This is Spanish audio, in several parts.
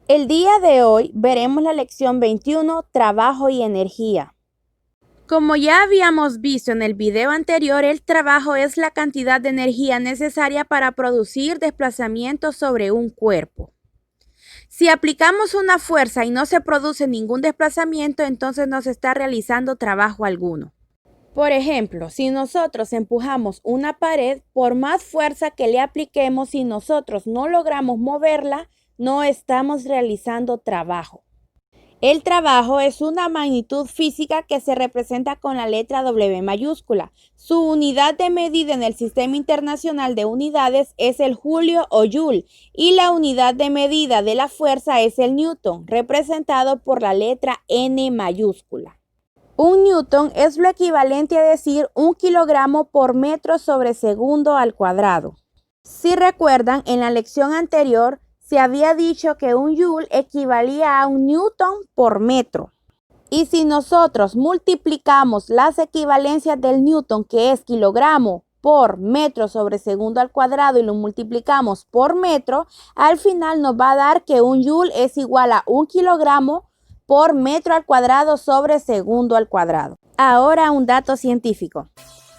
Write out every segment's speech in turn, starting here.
El día de hoy veremos la lección 21, trabajo y energía. Como ya habíamos visto en el video anterior, el trabajo es la cantidad de energía necesaria para producir desplazamientos sobre un cuerpo. Si aplicamos una fuerza y no se produce ningún desplazamiento, entonces no se está realizando trabajo alguno. Por ejemplo, si nosotros empujamos una pared, por más fuerza que le apliquemos, si nosotros no logramos moverla, no estamos realizando trabajo. El trabajo es una magnitud física que se representa con la letra W mayúscula. Su unidad de medida en el Sistema Internacional de Unidades es el julio o joule y la unidad de medida de la fuerza es el newton, representado por la letra N mayúscula. Un newton es lo equivalente a decir 1 kilogramo por metro sobre segundo al cuadrado. Si recuerdan, en la lección anterior se había dicho que un joule equivalía a un newton por metro. Y si nosotros multiplicamos las equivalencias del newton, que es kilogramo por metro sobre segundo al cuadrado, y lo multiplicamos por metro, al final nos va a dar que un joule es igual a 1 kilogramo por metro al cuadrado sobre segundo al cuadrado. Ahora un dato científico.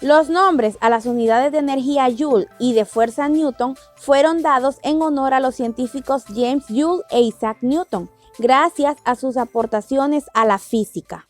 Los nombres a las unidades de energía Joule y de fuerza Newton fueron dados en honor a los científicos James Joule e Isaac Newton, gracias a sus aportaciones a la física.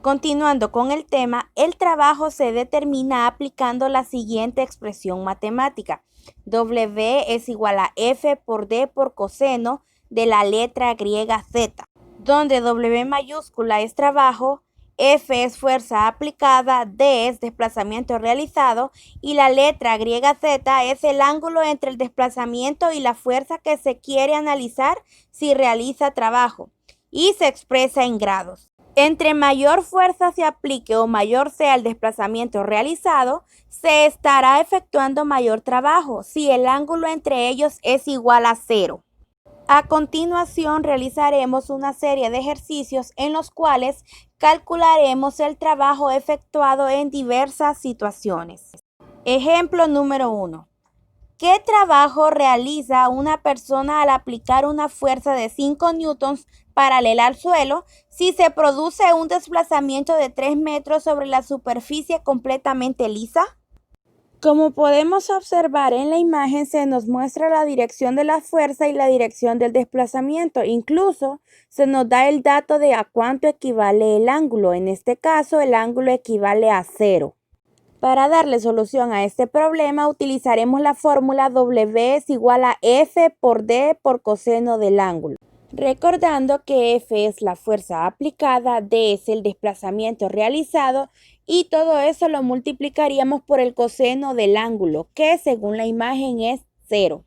Continuando con el tema, el trabajo se determina aplicando la siguiente expresión matemática. W es igual a F por D por coseno de la letra griega Z, donde W mayúscula es trabajo, F es fuerza aplicada, D es desplazamiento realizado y la letra griega Z es el ángulo entre el desplazamiento y la fuerza que se quiere analizar si realiza trabajo y se expresa en grados. Entre mayor fuerza se aplique o mayor sea el desplazamiento realizado, se estará efectuando mayor trabajo si el ángulo entre ellos es igual a 0. A continuación realizaremos una serie de ejercicios en los cuales calcularemos el trabajo efectuado en diversas situaciones. Ejemplo número 1. ¿Qué trabajo realiza una persona al aplicar una fuerza de 5 newtons paralela al suelo si se produce un desplazamiento de 3 metros sobre la superficie completamente lisa? Como podemos observar en la imagen, se nos muestra la dirección de la fuerza y la dirección del desplazamiento. Incluso se nos da el dato de a cuánto equivale el ángulo. En este caso, el ángulo equivale a 0. Para darle solución a este problema, utilizaremos la fórmula W es igual a F por D por coseno del ángulo. Recordando que F es la fuerza aplicada, D es el desplazamiento realizado y todo eso lo multiplicaríamos por el coseno del ángulo, que según la imagen es 0.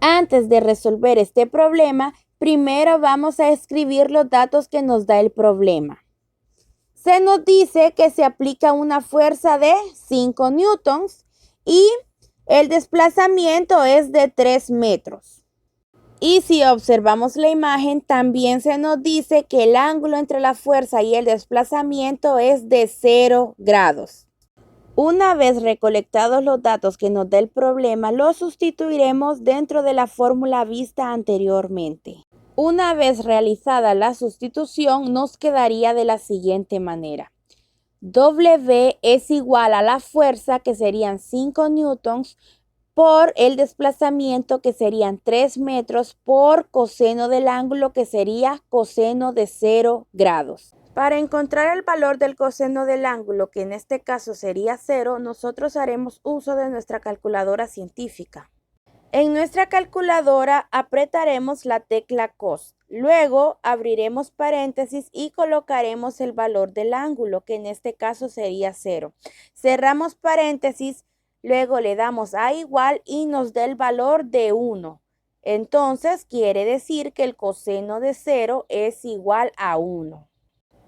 Antes de resolver este problema, primero vamos a escribir los datos que nos da el problema. Se nos dice que se aplica una fuerza de 5 newtons y el desplazamiento es de 3 metros. Y si observamos la imagen, también se nos dice que el ángulo entre la fuerza y el desplazamiento es de 0 grados. Una vez recolectados los datos que nos da el problema, los sustituiremos dentro de la fórmula vista anteriormente. Una vez realizada la sustitución, nos quedaría de la siguiente manera. W es igual a la fuerza, que serían 5 newtons, por el desplazamiento, que serían 3 metros, por coseno del ángulo, que sería coseno de 0 grados. Para encontrar el valor del coseno del ángulo, que en este caso sería 0, nosotros haremos uso de nuestra calculadora científica. En nuestra calculadora apretaremos la tecla cos. Luego abriremos paréntesis y colocaremos el valor del ángulo, que en este caso sería 0. Cerramos paréntesis. Luego le damos a igual y nos da el valor de 1. Entonces quiere decir que el coseno de 0 es igual a 1.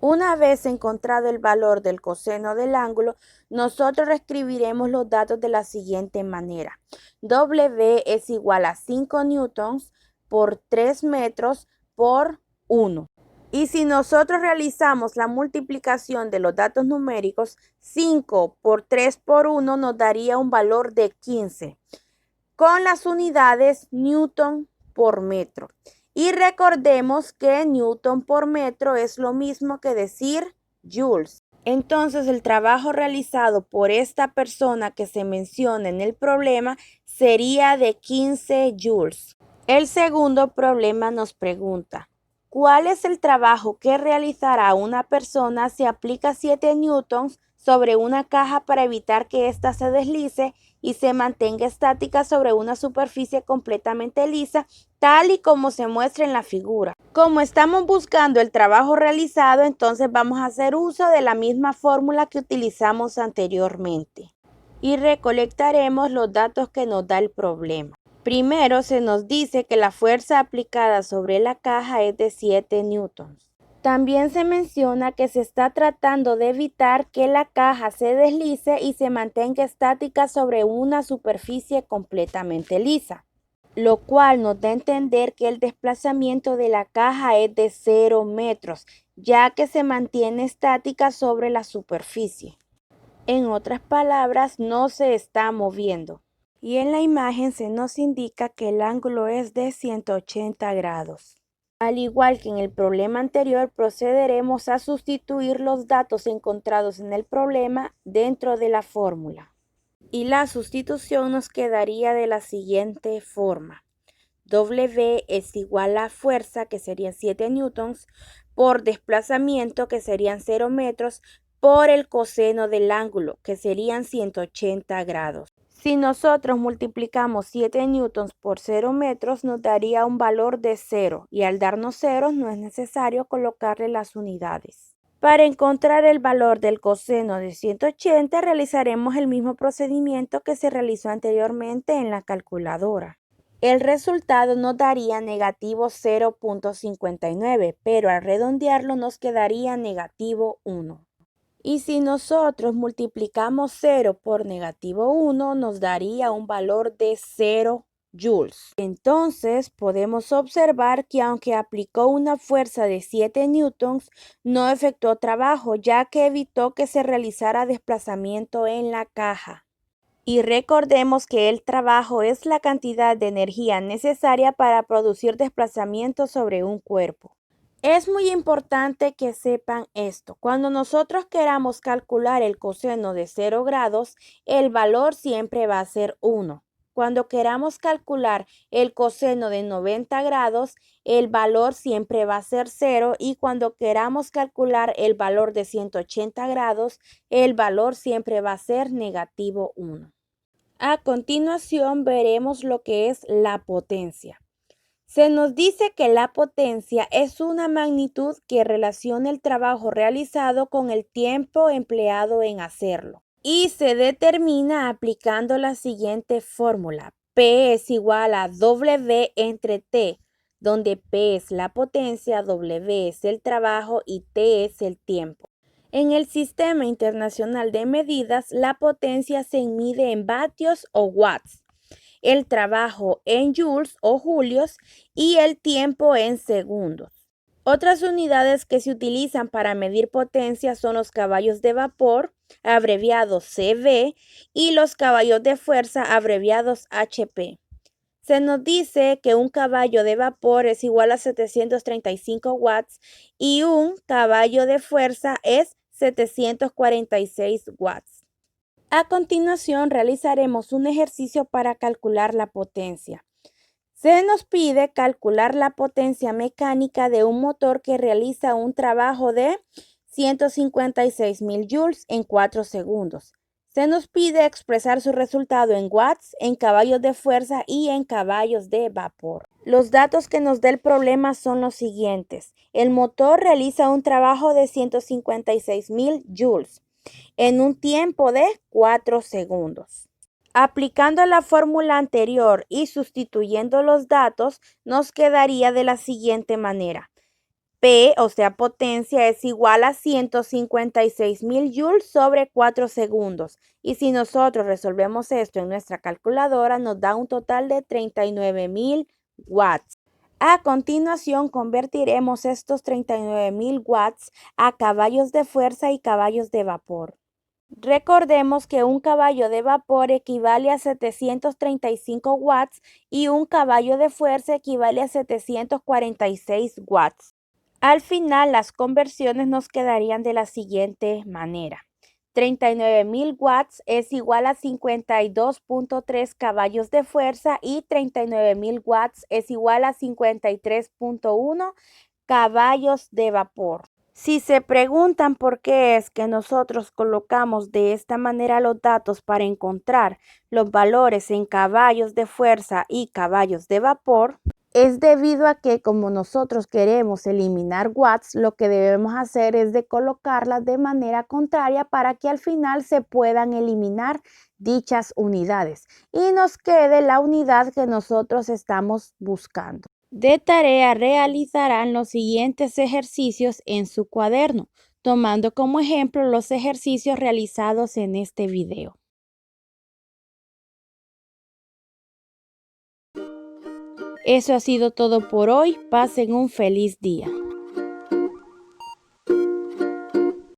Una vez encontrado el valor del coseno del ángulo, nosotros escribiremos los datos de la siguiente manera. W es igual a 5 newtons por 3 metros por 1. Y si nosotros realizamos la multiplicación de los datos numéricos, 5 por 3 por 1 nos daría un valor de 15, con las unidades newton por metro. Y recordemos que Newton por metro es lo mismo que decir joules. Entonces, el trabajo realizado por esta persona que se menciona en el problema sería de 15 joules. El segundo problema nos pregunta, ¿cuál es el trabajo que realizará una persona si aplica 7 newtons sobre una caja para evitar que ésta se deslice y se mantenga estática sobre una superficie completamente lisa, tal y como se muestra en la figura? Como estamos buscando el trabajo realizado, entonces vamos a hacer uso de la misma fórmula que utilizamos anteriormente y recolectaremos los datos que nos da el problema. Primero se nos dice que la fuerza aplicada sobre la caja es de 7 newtons. También se menciona que se está tratando de evitar que la caja se deslice y se mantenga estática sobre una superficie completamente lisa, lo cual nos da a entender que el desplazamiento de la caja es de 0 metros, ya que se mantiene estática sobre la superficie. En otras palabras, no se está moviendo. Y en la imagen se nos indica que el ángulo es de 180 grados. Al igual que en el problema anterior, procederemos a sustituir los datos encontrados en el problema dentro de la fórmula. Y la sustitución nos quedaría de la siguiente forma. W es igual a fuerza, que serían 7 newtons, por desplazamiento, que serían 0 metros, por el coseno del ángulo, que serían 180 grados. Si nosotros multiplicamos 7 newtons por 0 metros, nos daría un valor de 0, y al darnos ceros no es necesario colocarle las unidades. Para encontrar el valor del coseno de 180, realizaremos el mismo procedimiento que se realizó anteriormente en la calculadora. El resultado nos daría negativo 0.59, pero al redondearlo nos quedaría negativo 1. Y si nosotros multiplicamos 0 por negativo 1, nos daría un valor de 0 joules. Entonces podemos observar que aunque aplicó una fuerza de 7 newtons, no efectuó trabajo, ya que evitó que se realizara desplazamiento en la caja. Y recordemos que el trabajo es la cantidad de energía necesaria para producir desplazamiento sobre un cuerpo. Es muy importante que sepan esto. Cuando nosotros queramos calcular el coseno de 0 grados, el valor siempre va a ser 1. Cuando queramos calcular el coseno de 90 grados, el valor siempre va a ser 0. Y cuando queramos calcular el valor de 180 grados, el valor siempre va a ser negativo 1. A continuación veremos lo que es la potencia. Se nos dice que la potencia es una magnitud que relaciona el trabajo realizado con el tiempo empleado en hacerlo y se determina aplicando la siguiente fórmula. P es igual a W entre T, donde P es la potencia, W es el trabajo y T es el tiempo. En el Sistema Internacional de Medidas, la potencia se mide en vatios o watts, el trabajo en joules o julios y el tiempo en segundos. Otras unidades que se utilizan para medir potencia son los caballos de vapor, abreviados CV, y los caballos de fuerza, abreviados HP. Se nos dice que un caballo de vapor es igual a 735 watts y un caballo de fuerza es 746 watts. A continuación realizaremos un ejercicio para calcular la potencia. Se nos pide calcular la potencia mecánica de un motor que realiza un trabajo de 156.000 joules en 4 segundos. Se nos pide expresar su resultado en watts, en caballos de fuerza y en caballos de vapor. Los datos que nos da el problema son los siguientes. El motor realiza un trabajo de 156.000 joules en un tiempo de 4 segundos. Aplicando la fórmula anterior y sustituyendo los datos, nos quedaría de la siguiente manera. P, o sea, potencia, es igual a 156.000 joules sobre 4 segundos. Y si nosotros resolvemos esto en nuestra calculadora, nos da un total de 39.000 watts. A continuación, convertiremos estos 39.000 watts a caballos de fuerza y caballos de vapor. Recordemos que un caballo de vapor equivale a 735 watts y un caballo de fuerza equivale a 746 watts. Al final, las conversiones nos quedarían de la siguiente manera. 39.000 watts es igual a 52.3 caballos de fuerza y 39.000 watts es igual a 53.1 caballos de vapor. Si se preguntan por qué es que nosotros colocamos de esta manera los datos para encontrar los valores en caballos de fuerza y caballos de vapor, es debido a que como nosotros queremos eliminar watts, lo que debemos hacer es de colocarlas de manera contraria para que al final se puedan eliminar dichas unidades y nos quede la unidad que nosotros estamos buscando. De tarea realizarán los siguientes ejercicios en su cuaderno, tomando como ejemplo los ejercicios realizados en este video. Eso ha sido todo por hoy. Pasen un feliz día.